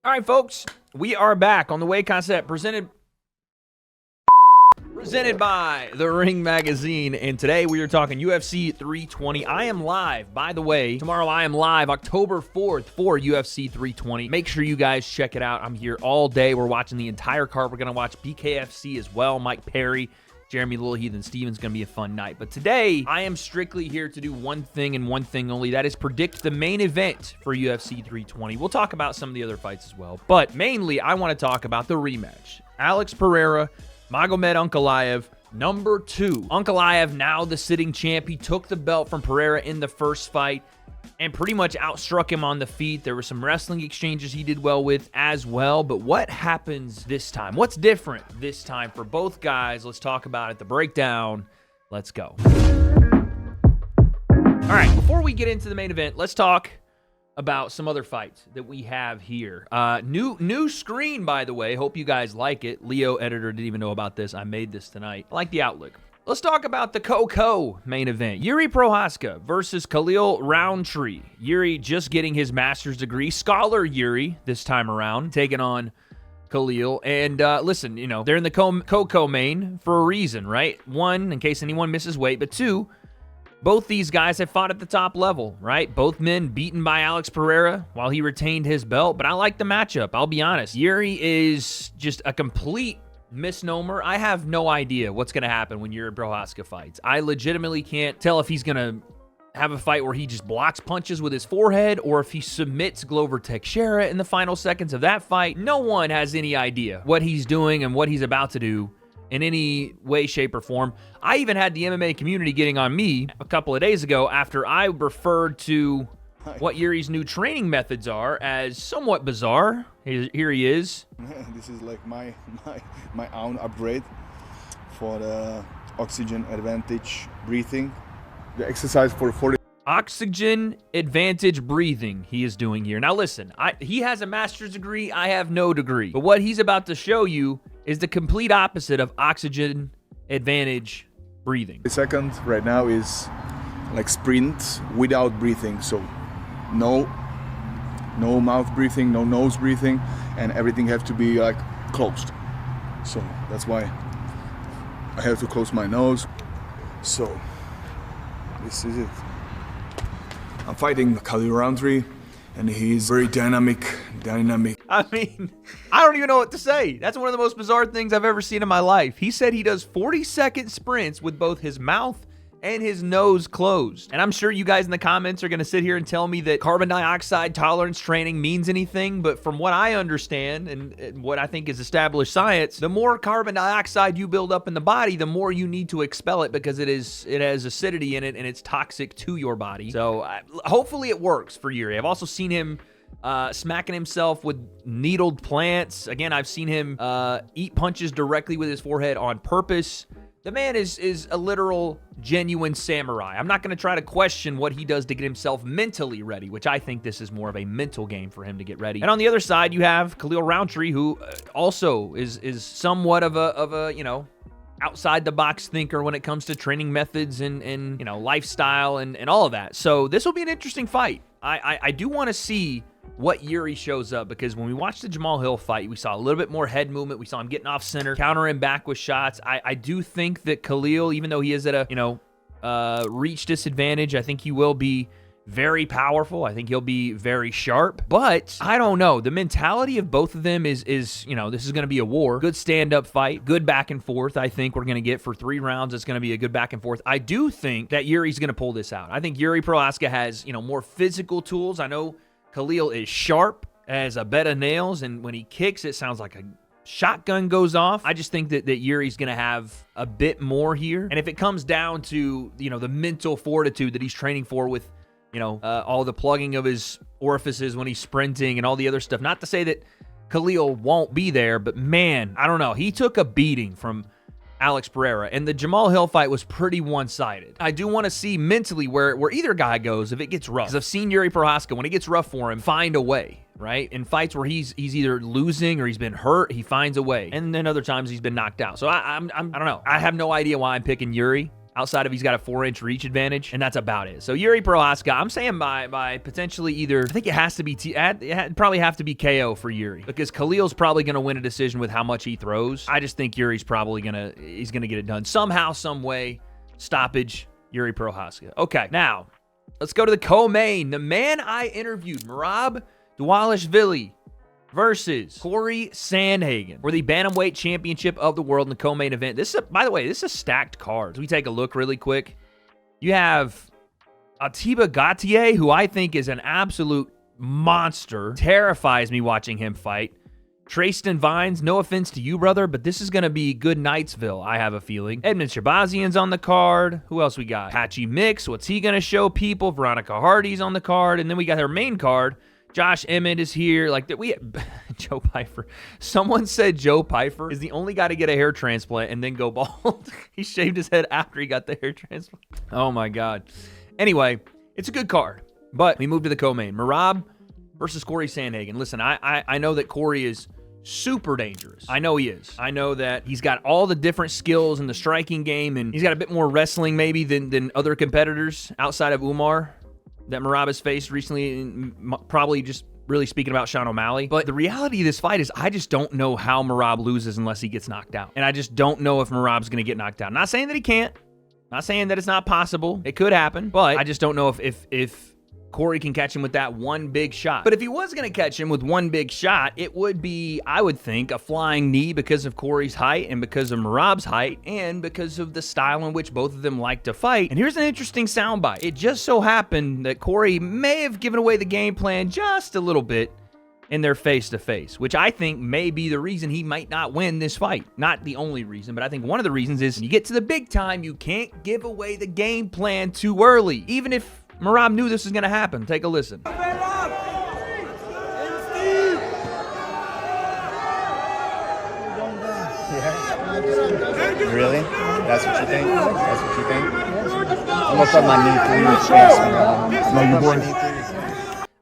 All right, folks, we are back on the W.A.D.E concept presented by The Ring Magazine, and today we are talking UFC 320. I am live, by the way. Tomorrow I am live, October 4th, for UFC 320. Make sure you guys check it out. I'm here all day. We're watching the entire card. We're going to watch BKFC as well. Mike Perry, Jeremy Little Heathen Stevens, going to be a fun night. But today, I am strictly here to do one thing and one thing only. That is predict the main event for UFC 320. We'll talk about some of the other fights as well. But mainly, I want to talk about the rematch. Alex Pereira, Magomed Ankalaev, number 2. Ankalaev, now the sitting champ. He took the belt from Pereira in the first fight and pretty much outstruck him on the feet. There were some wrestling exchanges he did well with as well. But what happens this time? What's different this time for both guys? Let's talk about it. The breakdown. Let's go. All right, before we get into the main event, let's talk about some other fights that we have here. New screen, by the way. Hope you guys like it. Leo, editor, didn't even know about this. I made this tonight. I like the outlook. Let's talk about the Coco main event. Yuri Prochazka versus Khalil Rountree. Yuri just getting his master's degree. Scholar Yuri this time around, taking on Khalil. And listen, you know, they're in the Coco main for a reason, right? One, in case anyone misses weight, but two, both these guys have fought at the top level, right? Both men beaten by Alex Pereira while he retained his belt, but I like the matchup. I'll be honest. Yuri is just a complete misnomer. I have no idea what's going to happen when Yuri Prochazka fights. I legitimately can't tell if he's going to have a fight where he just blocks punches with his forehead or if he submits Glover Teixeira in the final seconds of that fight. No one has any idea what he's doing and what he's about to do in any way, shape, or form. I even had the MMA community getting on me a couple of days ago after I referred to what Yuri's new training methods are as somewhat bizarre. Here he is. This is like my own upgrade for the oxygen advantage breathing. The exercise for 40. Oxygen advantage breathing he is doing here. Now listen, he has a master's degree. I have no degree. But what he's about to show you is the complete opposite of oxygen advantage breathing. The second right now is like sprint without breathing. So no mouth breathing, no nose breathing, and everything has to be like closed. So that's why I have to close my nose. So this is it. I'm fighting Khalil Rountree, and he's very dynamic. I mean, I don't even know what to say. That's one of the most bizarre things I've ever seen in my life. He said he does 40-second sprints with both his mouth and his nose closed. And I'm sure you guys in the comments are going to sit here and tell me that carbon dioxide tolerance training means anything, but from what I understand and what I think is established science, the more carbon dioxide you build up in the body, the more you need to expel it because it has acidity in it and it's toxic to your body. So hopefully it works for Yuri. I've also seen him smacking himself with needled plants. Again, I've seen him eat punches directly with his forehead on purpose. The man is a literal, genuine samurai. I'm not going to try to question what he does to get himself mentally ready, which I think this is more of a mental game for him to get ready. And on the other side, you have Khalil Rountree, who also is somewhat of a you know, outside the box thinker when it comes to training methods and you know, lifestyle and all of that. So this will be an interesting fight. I do want to see what Yuri shows up, because when we watched the Jamal Hill fight, we saw a little bit more head movement. We saw him getting off center, countering back with shots. I do think that Khalil, even though he is at a, you know, reach disadvantage, I think he will be very powerful. I think he'll be very sharp, but I don't know. The mentality of both of them is you know, this is going to be a war. Good stand-up fight, good back and forth. I think we're going to get for 3 rounds. It's going to be a good back and forth. I do think that Yuri's going to pull this out. I think Yuri Prochazka has, you know, more physical tools. I know Khalil is sharp as a bed of nails, and when he kicks, it sounds like a shotgun goes off. I just think that Yuri's going to have a bit more here. And if it comes down to, you know, the mental fortitude that he's training for with, you know, all the plugging of his orifices when he's sprinting and all the other stuff, not to say that Khalil won't be there, but man, I don't know. He took a beating from Alex Pereira, and the Jamal Hill fight was pretty one-sided. I do want to see mentally where either guy goes if it gets rough. Because I've seen Yuri Prochazka, when it gets rough for him, find a way, right? In fights where he's either losing or he's been hurt, he finds a way. And then other times he's been knocked out. So I don't know. I have no idea why I'm picking Yuri. outside of he's got a 4-inch reach advantage, and that's about it. So Yuri Prochazka, I'm saying by potentially either, I think it has to be, it'd probably have to be KO for Yuri, because Khalil's probably going to win a decision with how much he throws. I just think Yuri's probably he's going to get it done somehow, some way. Stoppage, Yuri Prochazka. Okay, now, let's go to the co-main. The man I interviewed, Merab Dvalishvili versus Corey Sandhagen for the Bantamweight Championship of the World in the co-main event. This is, by the way, this is a stacked card. As we take a look really quick, you have Atiba Gautier, who I think is an absolute monster. Terrifies me watching him fight. Trayston Vines, no offense to you, brother, but this is going to be good Knightsville, I have a feeling. Edmund Shabazian's on the card. Who else we got? Patchy Mix, what's he going to show people? Veronica Hardy's on the card. And then we got her main card. Josh Emmett is here. Like, Joe Pyfer. Someone said Joe Pyfer is the only guy to get a hair transplant and then go bald. He shaved his head after he got the hair transplant. Oh, my God. Anyway, it's a good card. But we move to the co-main. Merab versus Corey Sandhagen. Listen, I know that Corey is super dangerous. I know he is. I know that he's got all the different skills in the striking game, and he's got a bit more wrestling maybe than other competitors outside of Umar that Merab has faced recently, probably just really speaking about Sean O'Malley. But the reality of this fight is I just don't know how Merab loses unless he gets knocked out. And I just don't know if Merab's going to get knocked out. Not saying that he can't. Not saying that it's not possible. It could happen. But I just don't know if Corey can catch him with that one big shot. But if he was going to catch him with one big shot, it would be, I would think, a flying knee because of Corey's height and because of Merab's height and because of the style in which both of them like to fight. And here's an interesting soundbite. It just so happened that Corey may have given away the game plan just a little bit in their face-to-face, which I think may be the reason he might not win this fight. Not the only reason, but I think one of the reasons is when you get to the big time, you can't give away the game plan too early, even if Merab knew this was going to happen. Take a listen. Really? That's what you think? That's what you think? I'm going to put my knee through your face, Merab. No, you boy.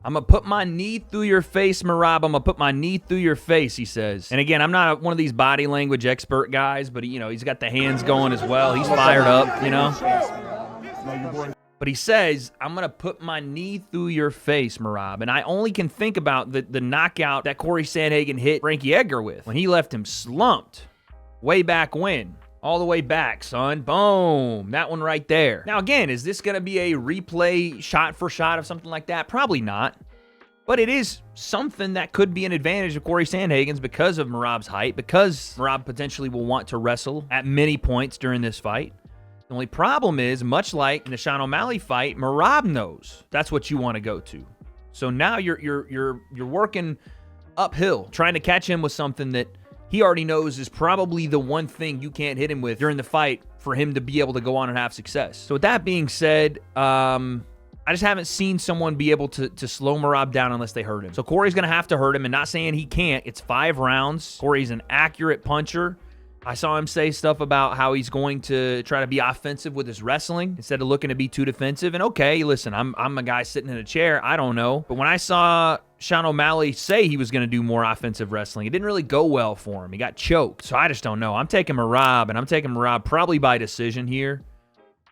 I'm going to put my knee through your face, Merab. I'm going to put my knee through your face, he says. And again, I'm not one of these body language expert guys, but he's got the hands going as well. He's fired up, No, you boy. But he says, I'm going to put my knee through your face, Merab. And I only can think about the knockout that Corey Sandhagen hit Frankie Edgar with when he left him slumped way back when. All the way back, son. Boom. That one right there. Now, again, is this going to be a replay shot for shot of something like that? Probably not. But it is something that could be an advantage of Corey Sandhagen's because of Merab's height, because Merab potentially will want to wrestle at many points during this fight. The only problem is, much like in the Sean O'Malley fight, Merab knows that's what you want to go to. So now you're working uphill, trying to catch him with something that he already knows is probably the one thing you can't hit him with during the fight for him to be able to go on and have success. So with that being said, I just haven't seen someone be able to slow Merab down unless they hurt him. So Corey's going to have to hurt him, and not saying he can't. It's 5 rounds. Corey's an accurate puncher. I saw him say stuff about how he's going to try to be offensive with his wrestling instead of looking to be too defensive. And okay, listen, I'm a guy sitting in a chair. I don't know. But when I saw Sean O'Malley say he was going to do more offensive wrestling, it didn't really go well for him. He got choked. So I just don't know. I'm taking Merab, and I'm taking Merab probably by decision here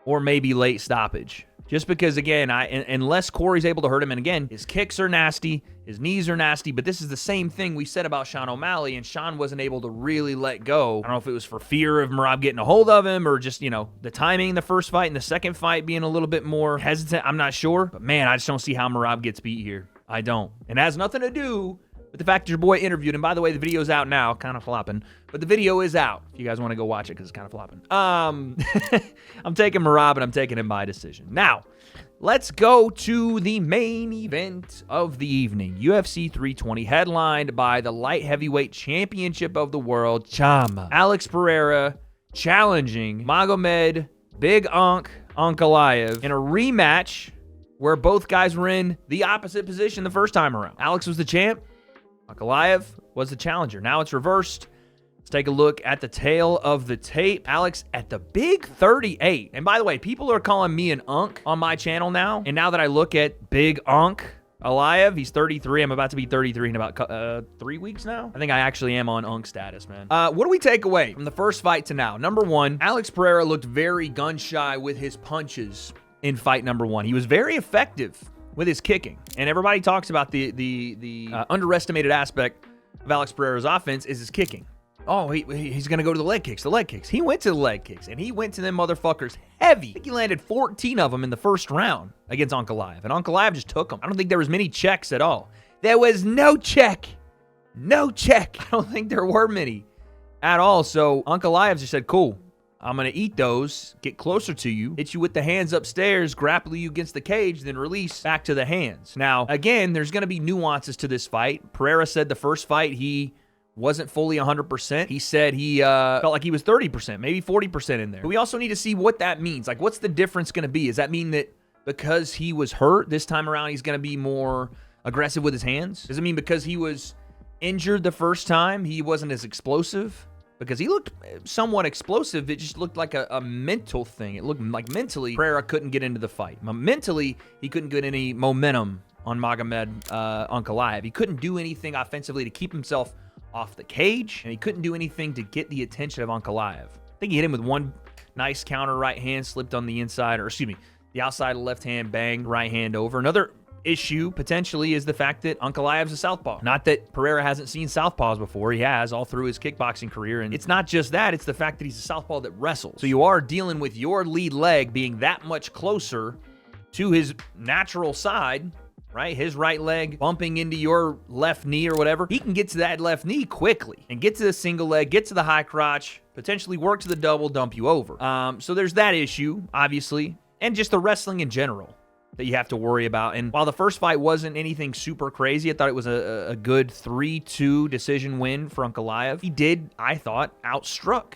or maybe late stoppage. Just because, again, unless Corey's able to hurt him, and again, his kicks are nasty, his knees are nasty, but this is the same thing we said about Sean O'Malley, and Sean wasn't able to really let go. I don't know if it was for fear of Merab getting a hold of him or just, the timing in the first fight and the second fight being a little bit more hesitant. I'm not sure, but man, I just don't see how Merab gets beat here. I don't. And it has nothing to do with the fact that your boy interviewed him. By the way, the video's out now, kind of flopping, but the video is out if you guys want to go watch it because it's kind of flopping. I'm taking Merab, and I'm taking him by decision. Now, let's go to the main event of the evening. UFC 320, headlined by the light heavyweight championship of the world, Chama. Alex Pereira challenging Magomed Big Ankalaev in a rematch where both guys were in the opposite position the first time around. Alex was the champ. Ankalaev was the challenger. Now it's reversed. Let's take a look at the tail of the tape. Alex at the big 38. And by the way, people are calling me an Unk on my channel now. And now that I look at Big Unk, Ankalaev, he's 33. I'm about to be 33 in about 3 weeks now. I think I actually am on Unk status, man. What do we take away from the first fight to now? Number one, Alex Pereira looked very gun-shy with his punches in fight number one. He was very effective with his kicking. And everybody talks about the underestimated aspect of Alex Pereira's offense is his kicking. Oh, he's going to go to the leg kicks, He went to the leg kicks, and he went to them motherfuckers heavy. I think he landed 14 of them in the first round against Ankalaev, and Ankalaev just took them. I don't think there was many checks at all. There was no check. No check. I don't think there were many at all. So Ankalaev just said, cool, I'm going to eat those, get closer to you, hit you with the hands upstairs, grapple you against the cage, then release back to the hands. Now, again, there's going to be nuances to this fight. Pereira said the first fight he wasn't fully 100%. He said he felt like he was 30%, maybe 40% in there. But we also need to see what that means. Like, what's the difference going to be? Does that mean that because he was hurt this time around, he's going to be more aggressive with his hands? Does it mean because he was injured the first time, he wasn't as explosive? Because he looked somewhat explosive, it just looked like a mental thing. It looked like mentally, Pereira couldn't get into the fight. Mentally, he couldn't get any momentum on Magomed Ankalaev. He couldn't do anything offensively to keep himself off the cage, and he couldn't do anything to get the attention of Ankalaev. I think he hit him with one nice counter right hand, slipped on the inside, or excuse me, the outside of the left hand, banged right hand over. Another issue, potentially, is the fact that Ankalaev's a southpaw. Not that Pereira hasn't seen southpaws before. He has all through his kickboxing career, and it's not just that, it's the fact that he's a southpaw that wrestles. So you are dealing with your lead leg being that much closer to his natural side, right? His right leg bumping into your left knee or whatever. He can get to that left knee quickly and get to the single leg, get to the high crotch, potentially work to the double, dump you over. So there's that issue, obviously, and just the wrestling in general that you have to worry about. And while the first fight wasn't anything super crazy, I thought it was a good 3-2 decision win for Ankalaev. He did, I thought, outstruck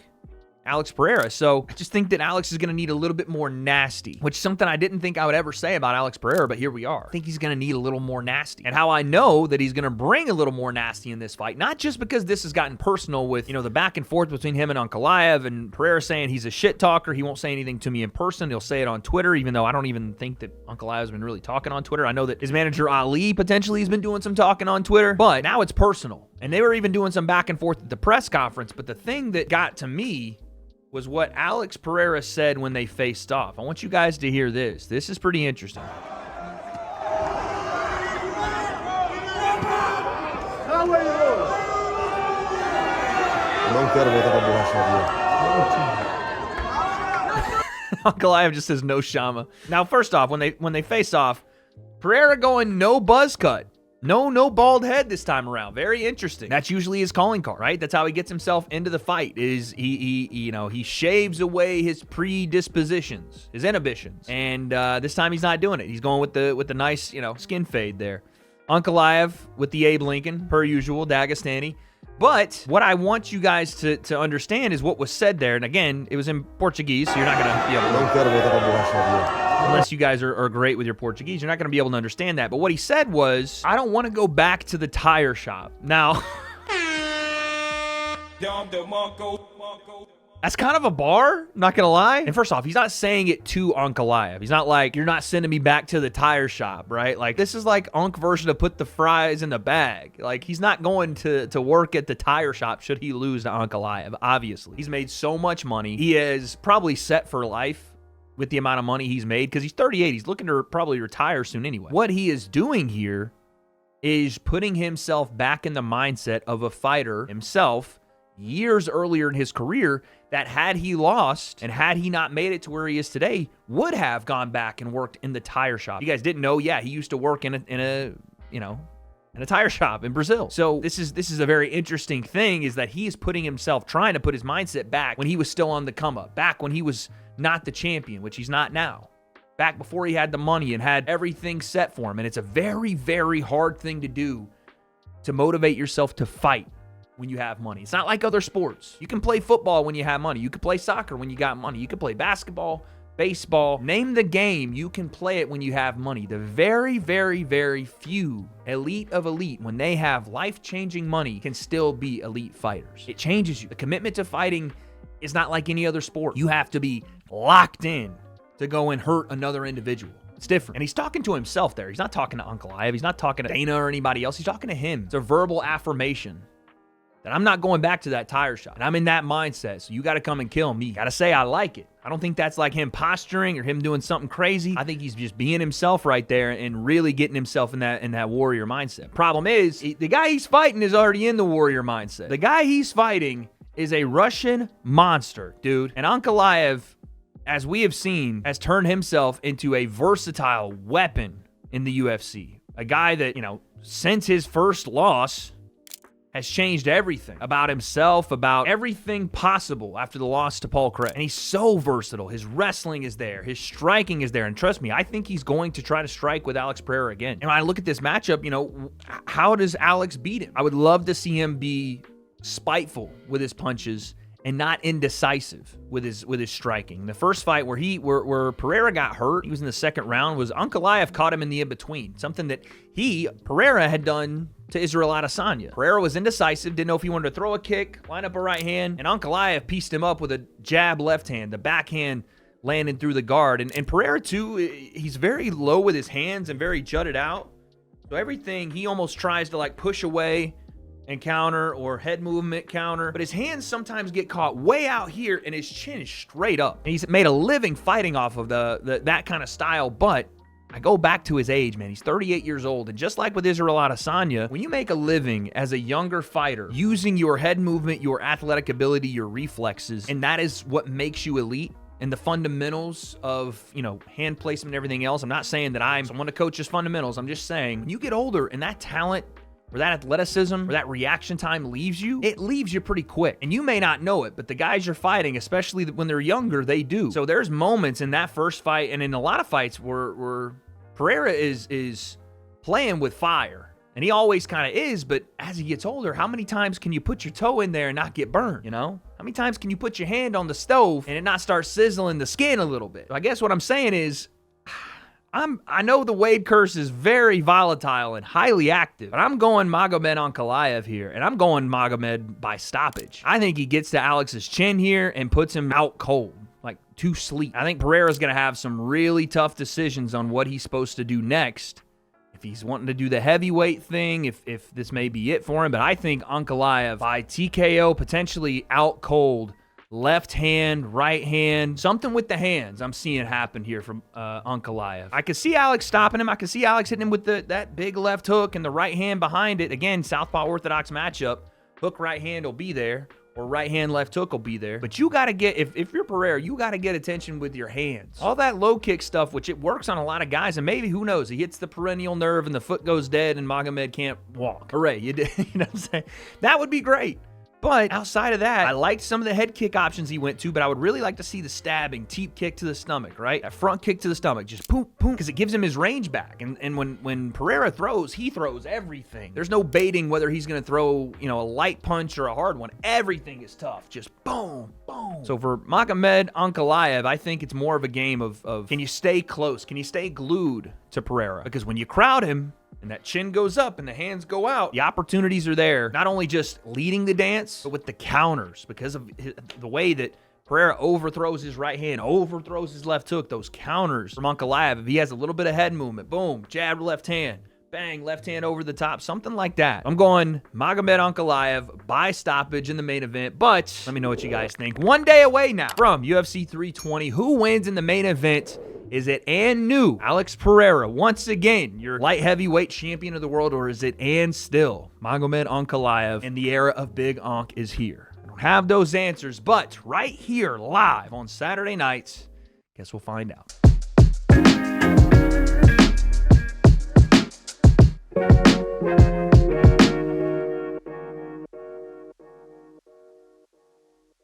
Alex Pereira. So I just think that Alex is going to need a little bit more nasty, which is something I didn't think I would ever say about Alex Pereira, but here we are. I think he's going to need a little more nasty. And how I know that he's going to bring a little more nasty in this fight, not just because this has gotten personal with, the back and forth between him and Ankalaev, and Pereira saying he's a shit talker. He won't say anything to me in person. He'll say it on Twitter, even though I don't even think that Ankalaev has been really talking on Twitter. I know that his manager Ali potentially has been doing some talking on Twitter, but now it's personal. And they were even doing some back and forth at the press conference. But the thing that got to me was what Alex Pereira said when they faced off. I want you guys to hear this. This is pretty interesting. Ankalaev just says no shama. Now, first off, when they face off, Pereira going no buzz cut. No bald head this time around. Very interesting. That's usually his calling card, right? That's how he gets himself into the fight. Is he shaves away his predispositions, his inhibitions, and this time he's not doing it. He's going with the nice skin fade there. Ankalaev with the Abe Lincoln per usual, Dagestani. But what I want you guys to understand is what was said there. And again, it was in Portuguese, so you're not going to be able to... Unless you guys are great with your Portuguese, you're not going to be able to understand that. But what he said was, I don't want to go back to the tire shop. Now, that's kind of a bar, not going to lie. And first off, he's not saying it to Ankalaev. He's not like, you're not sending me back to the tire shop, right? Like, this is like Unk version of put the fries in the bag. Like, he's not going to work at the tire shop should he lose to Ankalaev, obviously. He's made so much money. He is probably set for life with the amount of money he's made, because he's 38. He's looking to probably retire soon anyway. What he is doing here is putting himself back in the mindset of a fighter himself years earlier in his career that had he lost and had he not made it to where he is today, would have gone back and worked in the tire shop. You guys didn't know? Yeah, he used to work in a tire shop in Brazil. So this is a very interesting thing, is that he is putting himself, trying to put his mindset back when he was still on the come up, back when he was not the champion, which he's not now, back before he had the money and had everything set for him. And it's a very, very hard thing to do, to motivate yourself to fight when you have money. It's not like other sports. You can play football when you have money. You can play soccer when you got money. You can play basketball, baseball, name the game. You can play it when you have money. The very, very, very few elite of elite, when they have life-changing money, can still be elite fighters. It changes you. The commitment to fighting is not like any other sport. You have to be locked in to go and hurt another individual. It's different. And he's talking to himself there. He's not talking to Ankalaev. He's not talking to Dana or anybody else. He's talking to him. It's a verbal affirmation that I'm not going back to that tire shot. And I'm in that mindset. So you got to come and kill me. Got to say I like it. I don't think that's like him posturing or him doing something crazy. I think he's just being himself right there and really getting himself in that warrior mindset. Problem is, the guy he's fighting is already in the warrior mindset. The guy he's fighting is a Russian monster, dude. And Ankalaev, as we have seen, has turned himself into a versatile weapon in the UFC. A guy that, since his first loss has changed everything about himself, about everything possible after the loss to Paul Craig. And he's so versatile. His wrestling is there. His striking is there. And trust me, I think he's going to try to strike with Alex Pereira again. And when I look at this matchup, how does Alex beat him? I would love to see him be spiteful with his punches and not indecisive with his striking. The first fight where Pereira got hurt, he was in the second round, was Ankalaev caught him in the in-between. Something that Pereira had done to Israel Adesanya. Pereira was indecisive, didn't know if he wanted to throw a kick, line up a right hand, and Ankalaev pieced him up with a jab left hand, the backhand landing through the guard. And Pereira too, he's very low with his hands and very jutted out. So everything, he almost tries to like push away and counter or head movement counter, but his hands sometimes get caught way out here and his chin is straight up. And he's made a living fighting off of that kind of style, but I go back to his age, man. He's 38 years old, and just like with Israel Adesanya, when you make a living as a younger fighter using your head movement, your athletic ability, your reflexes, and that is what makes you elite, and the fundamentals of, hand placement and everything else. I'm not saying that I'm someone to coach his fundamentals. I'm just saying when you get older and that talent or that athleticism or that reaction time leaves you, it leaves you pretty quick. And you may not know it, but the guys you're fighting, especially when they're younger, they do. So there's moments in that first fight and in a lot of fights where Pereira is playing with fire. And he always kind of is, but as he gets older, how many times can you put your toe in there and not get burned, How many times can you put your hand on the stove and it not start sizzling the skin a little bit? So I guess what I'm saying is, I know the W.A.D.E curse is very volatile and highly active, but I'm going Magomed Ankalaev here, and I'm going Magomed by stoppage. I think he gets to Alex's chin here and puts him out cold, like to sleep. I think Pereira's going to have some really tough decisions on what he's supposed to do next. If he's wanting to do the heavyweight thing, if this may be it for him, but I think Ankalaev by TKO, potentially out cold. Left hand, right hand, something with the hands. I'm seeing it happen here from Ankalaev. I could see Alex stopping him. I could see Alex hitting him with that big left hook and the right hand behind it. Again, southpaw orthodox matchup. Hook right hand will be there, or right hand left hook will be there. But you got to get, if you're Pereira, you got to get attention with your hands. All that low kick stuff, which it works on a lot of guys, and maybe, who knows, he hits the perennial nerve and the foot goes dead and Magomed can't walk. Hooray, you did. You know what I'm saying? That would be great. But outside of that, I liked some of the head kick options he went to, but I would really like to see the stabbing, teep kick to the stomach, right? A front kick to the stomach, just boom, boom, because it gives him his range back. And when Pereira throws, he throws everything. There's no baiting whether he's going to throw, a light punch or a hard one. Everything is tough. Just boom, boom. So for Magomed Ankalaev, I think it's more of a game of can you stay close? Can you stay glued to Pereira? Because when you crowd him, and that chin goes up and the hands go out, the opportunities are there, not only just leading the dance, but with the counters, because of the way that Pereira overthrows his right hand, overthrows his left hook, those counters from Ankalaev. If he has a little bit of head movement, boom, jab left hand, bang, left hand over the top, something like that. I'm going Magomed Ankalaev by stoppage in the main event, but let me know what you guys think. 1 day away now from UFC 320. Who wins in the main event? Is it and new Alex Pereira once again your light heavyweight champion of the world, or is it and still Magomed Ankalaev and the era of Big Ank is here? I don't have those answers, but right here live on Saturday nights, guess we'll find out.